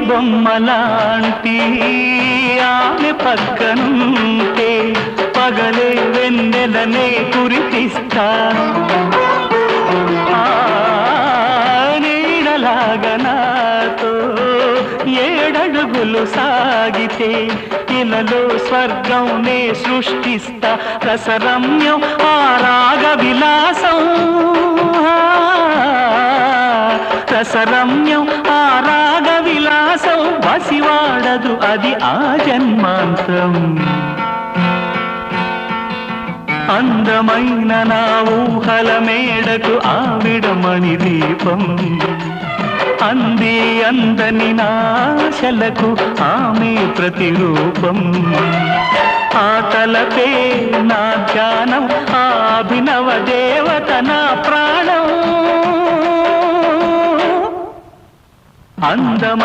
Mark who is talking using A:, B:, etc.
A: బొమ్మలాంటి ఆమె పక్కనుంటే పగలే వెన్నెలనే కురిపిస్తా నీడలాగా నాతో ఏడడుగులు సాగితే ఇలలో స్వర్గంనే సృష్టిస్తా రసరమ్యం ఆ రాగ విలాసం రసరమ్యం ఆ రాగ విలాసం వసివాడదు అది ఆ జన్మాంతం అందమైన నా ఊహల మేడకు ఆవిడమణి దీపం అంది అందని నాశలకు ఆమె ప్రతిరూపం ఆ తలపే నా ధ్యానం ఆ అభినవ దేవత నా ప్రాణం అందమ